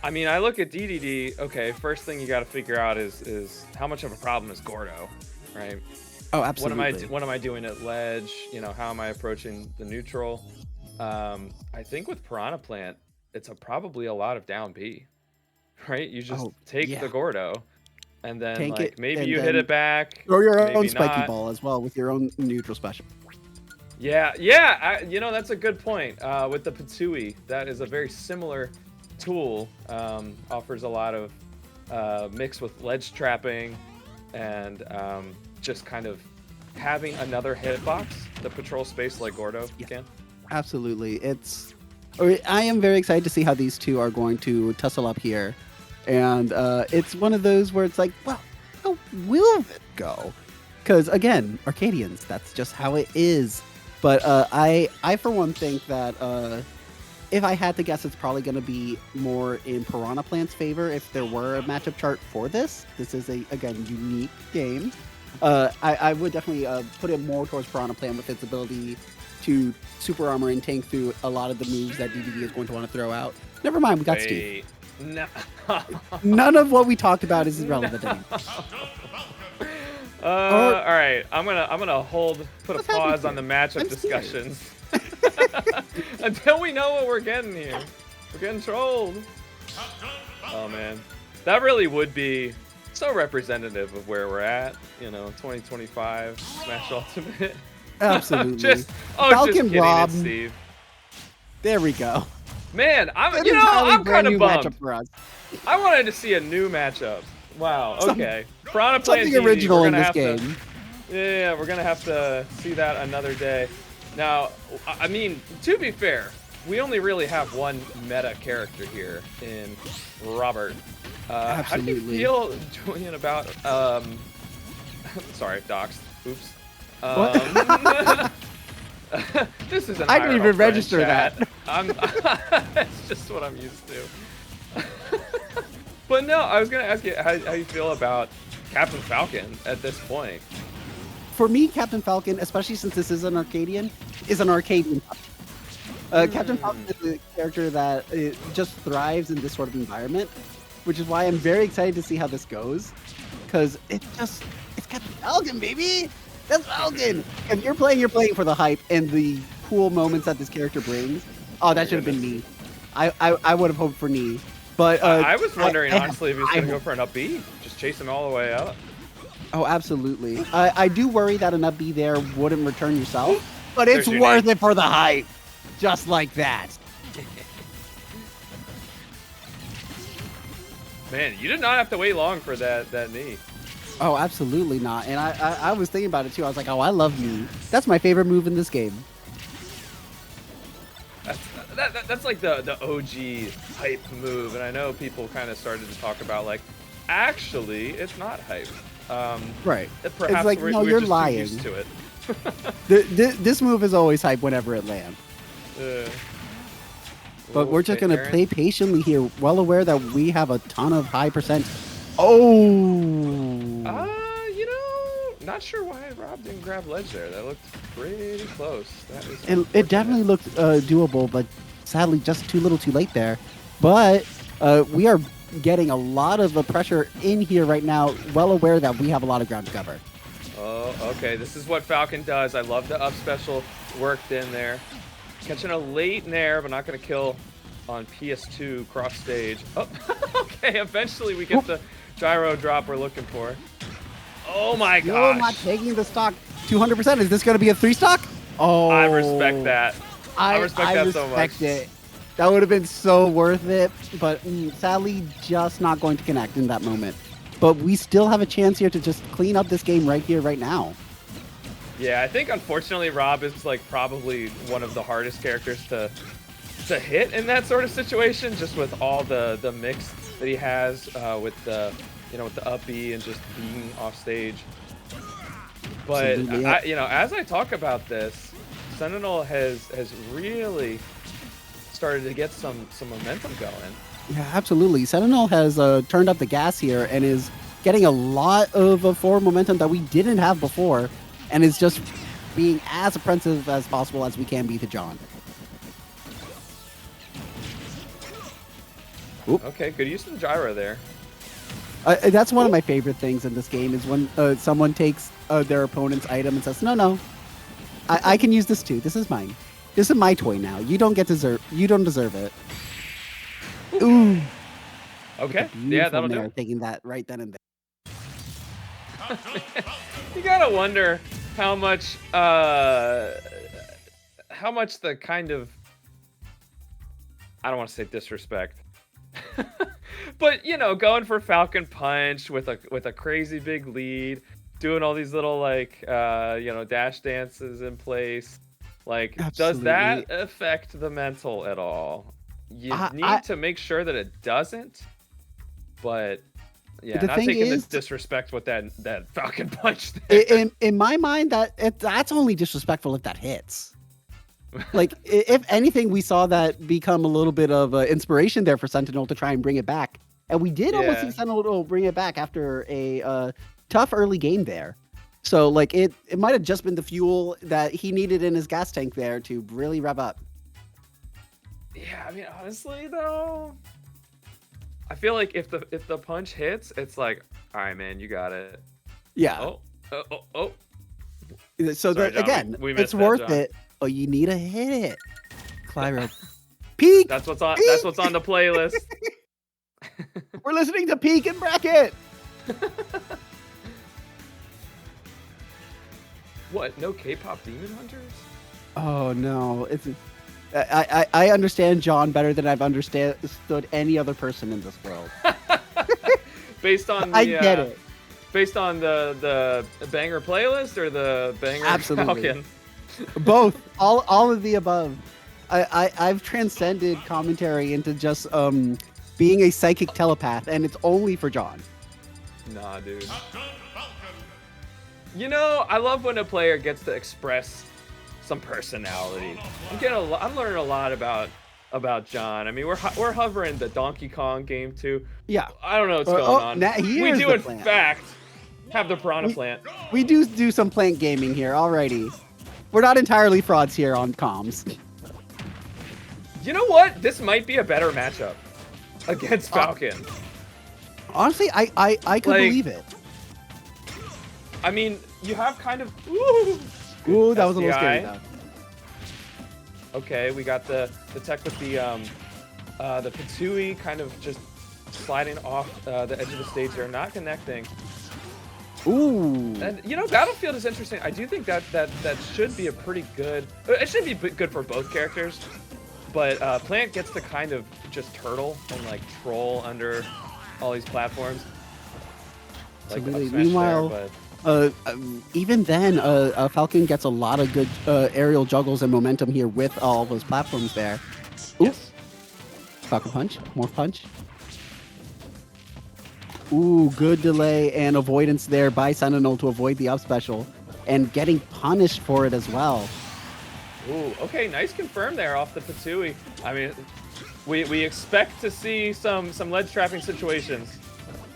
I mean, I look at DDD. Okay, first thing you got to figure out is how much of a problem is Gordo, right? Oh, absolutely. What am I doing at ledge? You know, how am I approaching the neutral? I think with Piranha Plant, it's probably a lot of down B, right? You just Oh, take the yeah. Gordo, and then Tank it, like maybe and you hit then it back, throw your own maybe spiky not. ball as well with your own neutral special. Yeah, yeah. You know, that's a good point. With the Pitsui, that is a very similar tool. Offers a lot of mix with ledge trapping and just kind of having another hitbox to patrol space like Gordo Yeah, can. absolutely. I am very excited to see how these two are going to tussle up here. And it's one of those where it's like, well, how will it go? Because again, Arcadians, that's just how it is. But I for one think that if I had to guess, it's probably going to be more in Piranha Plant's favor if there were a matchup chart for this. This is again, unique game. I would definitely put it more towards Piranha Plant with its ability to super armor and tank through a lot of the moves that DDD is going to want to throw out. Never mind, we got Steve. No. None of what we talked about is relevant anymore. All right, I'm gonna put a pause on the matchup discussions until we know what we're getting here. We're getting trolled. Oh man, that really would be so representative of where we're at. You know, 2025 Smash Ultimate. Absolutely. just Falcon just kidding, R.O.B. it's Steve. There we go. Man, I'm kind of bummed. For us. I wanted to see a new matchup. Wow. Okay. Piranha Plant something original in this game. game. Yeah, we're gonna have to see that another day. Now, I mean, to be fair, we only really have one meta character here in Robert. Absolutely. How do you feel, Julian, about sorry, doxed. Oops. This is an I didn't even register chat. that. That's just what I'm used to. But no, I was gonna ask you how you feel about Captain Falcon at this point. For me, Captain Falcon, especially since this is an Arcadian, is an Arcadian. Captain Falcon is a character that just thrives in this sort of environment, which is why I'm very excited to see how this goes. Because it's Captain Falcon, baby! That's Falcon! If you're playing for the hype and the cool moments that this character brings. Oh, that should have been me. I would have hoped for me. But I was wondering, honestly, if he was going to go for an up B. Just chase him all the way up. Oh, absolutely. I do worry that an up B there wouldn't return yourself, but it's worth it for the hype. Just like that. Man, you did not have to wait long for that knee. Oh, absolutely not. And I was thinking about it too. I was like, oh, I love knee. That's my favorite move in this game. That's like the OG hype move, and I know people kind of started to talk about like, actually, it's not hype. Right. Perhaps it's like, no, you're lying. Used to it. This move is always hype whenever it lands. But we're just gonna play patiently here, well aware that we have a ton of high percent. Oh. You know, not sure why R.O.B didn't grab ledge there. That looked pretty close. It definitely looked doable, but sadly just too little too late there. But we are getting a lot of pressure in here right now, well aware that we have a lot of ground to cover. Oh, okay. This is what Falcon does. I love the up special worked in there. Catching a late nair, but not going to kill on PS2 cross stage. Oh, okay. Eventually we get the gyro drop we're looking for. Oh my gosh. You're not taking the stock 200%. Is this going to be a 3 stock? Oh. I respect that. I respect that so much. It. That would have been so worth it, but sadly just not going to connect in that moment. But we still have a chance here to just clean up this game right here, right now. Yeah, I think unfortunately R.O.B is like probably one of the hardest characters to hit in that sort of situation, just with all the mix that he has with the with the up B and just being off stage. But as I talk about this, Sentinel has really started to get some momentum going. Yeah, absolutely. Sentinel has turned up the gas here and is getting a lot of forward momentum that we didn't have before, and is just being as offensive as possible as we can be to John. Oop. Okay, good use of the gyro there. That's one of my favorite things in this game is when someone takes their opponent's item and says, "No, I can use this too. This is mine. This is my toy now. You don't deserve it." Ooh. Okay, yeah, that'll do. Taking that right then and there. You gotta wonder how much the kind of, I don't want to say disrespect, but you know, going for Falcon Punch with a crazy big lead, doing all these little like you know, dash dances in place, like Does that affect the mental at all? You need to make sure that it doesn't, but yeah, not taking the disrespect with that Falcon Punch there. In my mind, that's only disrespectful if that hits. Like, if anything, we saw that become a little bit of inspiration there for Sentinel to try and bring it back. And we did almost see Sentinel bring it back after a tough early game there. So, like, it might have just been the fuel that he needed in his gas tank there to really rev up. Yeah, I mean, honestly, though, I feel like if the punch hits, it's like, all right, man, you got it. Yeah. Oh. So Sorry, John, again, it's worth it. Oh, you need to hit it. Clyro. Peak. That's what's on the playlist. We're listening to Peak and Bracket. What? No K-pop Demon Hunters? Oh no, I understand John better than I've understood any other person in this world. Based on I get it. Based on the banger playlist or the banger Falcon? Both, all of the above. I've transcended commentary into just being a psychic telepath, and it's only for John. Nah, dude. You know, I love when a player gets to express some personality. I'm learning a lot about John. I mean, we're hovering the Donkey Kong game too. Yeah. I don't know what's going on. We do in fact have the Piranha Plant. We do some plant gaming here. Alrighty. We're not entirely frauds here on comms. You know what? This might be a better matchup against Falcon. Honestly, I could believe it. I mean, you have kind of Ooh, that was a little scary though. Okay, we got the tech with the Pitsui kind of just sliding off the edge of the stage there, not connecting. Ooh. And you know, Battlefield is interesting. I do think that should be a pretty good. It should be good for both characters, but Plant gets to kind of just turtle and like troll under all these platforms. Like, meanwhile, there, even then, Falcon gets a lot of good aerial juggles and momentum here with all those platforms there. Ooh. Yes. Falcon punch, more punch. Ooh, good delay and avoidance there by Sentinel to avoid the up special, and getting punished for it as well. Ooh, okay, nice confirm there off the Pitsui. I mean, we expect to see some ledge trapping situations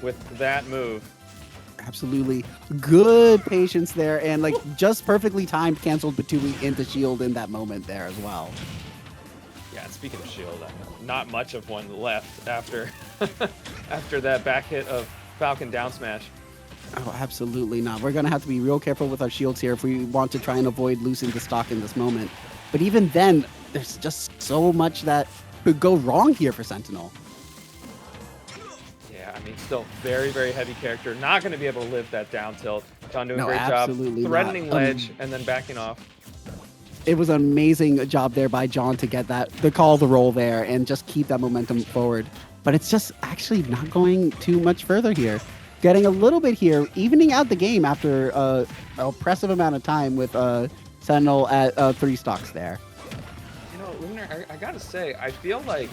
with that move. Absolutely. Good patience there, and like just perfectly timed canceled Pitsui into shield in that moment there as well. Yeah, and speaking of shield, not much of one left after after that back hit of Falcon down smash. Oh, absolutely not. We're going to have to be real careful with our shields here if we want to try and avoid losing the stock in this moment. But even then, there's just so much that could go wrong here for Sentinel. Yeah, I mean, still very, very heavy character. Not going to be able to live that down tilt. John doing a great job threatening ledge and then backing off. It was an amazing job there by John to get the call the roll there and just keep that momentum forward. But it's just actually not going too much further here. Getting a little bit here, evening out the game after an oppressive amount of time with Sentinel at 3 stocks there. You know, Lunar, I gotta say, I feel like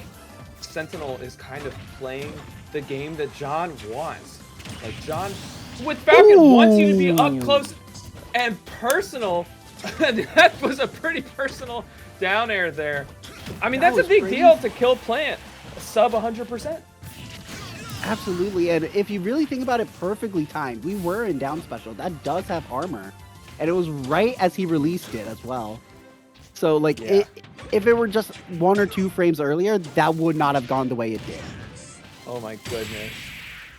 Sentinel is kind of playing the game that John wants. Like John, with Falcon, wants you to be up close and personal. That was a pretty personal down air there. I mean, that's a big deal to kill Plant. Sub 100%. Absolutely, and if you really think about it, perfectly timed. We were in down special. That does have armor, and it was right as he released it as well. So, like, if it were just 1 or 2 frames earlier, that would not have gone the way it did. Oh my goodness.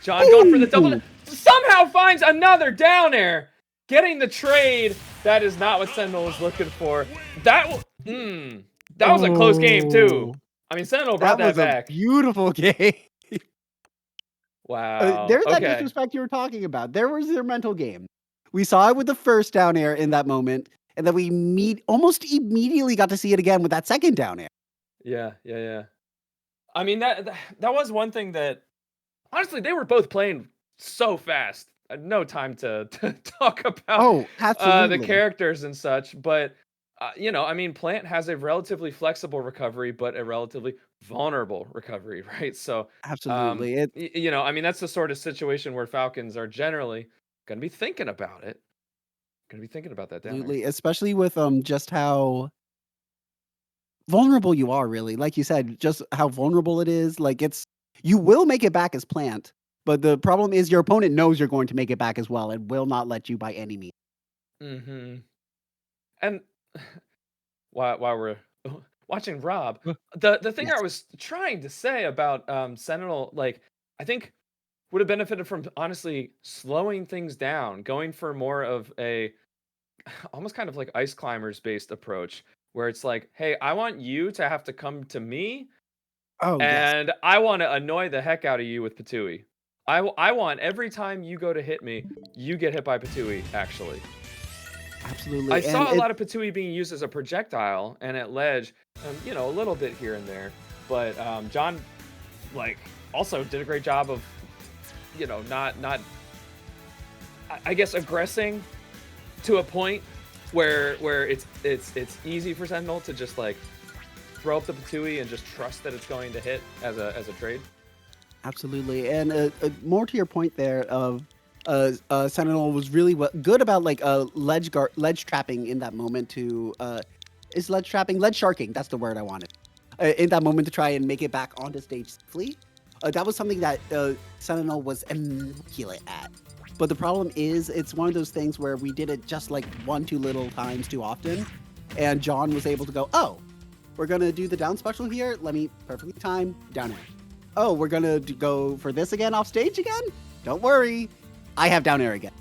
John going for the double. Somehow finds another down air. Getting the trade. That is not what Sentinel was looking for. That was a close game too. I mean, Sentinel brought that back. A beautiful game. Wow. There's that Okay. disrespect you were talking about. There was their mental game. We saw it with the first down air in that moment, and then we almost immediately got to see it again with that second down air. Yeah. I mean, that was one thing that, honestly, they were both playing so fast. No time to talk about the characters and such. But, I mean, Plant has a relatively flexible recovery, but a relatively vulnerable recovery, right? So, Absolutely. I mean, that's the sort of situation where Falcons are generally going to be thinking about it. Going to be thinking about that down there. Especially with just how vulnerable you are, really. Like you said, just how vulnerable it is. Like you will make it back as Plant, but the problem is your opponent knows you're going to make it back as well and will not let you by any means. Mm-hmm. And while we're watching R.O.B, the thing I was trying to say about Sentinel, like, I think would have benefited from honestly slowing things down, going for more of a almost kind of like ice climbers based approach, where it's like, hey, I want you to have to come to me, and I want to annoy the heck out of you with Patui. I want every time you go to hit me, you get hit by Patui, actually. Absolutely. I saw a lot of Patui being used as a projectile and at ledge, a little bit here and there. But John, like, also did a great job of, not, I guess, aggressing to a point where it's easy for Sentinel to just like throw up the Patui and just trust that it's going to hit as a trade. Absolutely. And more to your point there of Sentinel was really good about like ledge trapping in that moment to is ledge sharking, that's the word I wanted. In that moment to try and make it back onto stage safely. That was something that Sentinel was immaculate at. But the problem is it's one of those things where we did it just like one too little times too often. And John was able to go, oh, we're going to do the down special here. Let me perfectly time down air. Oh, we're going to go for this again off stage again? Don't worry. I have down air again.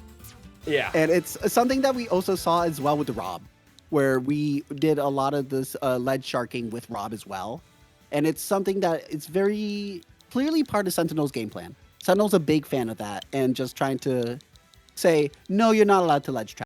Yeah. And it's something that we also saw as well with the R.O.B, where we did a lot of this ledge sharking with R.O.B as well. And it's something that it's very clearly part of Sentinel's game plan. Sentinel's a big fan of that and just trying to say, no, you're not allowed to ledge trap.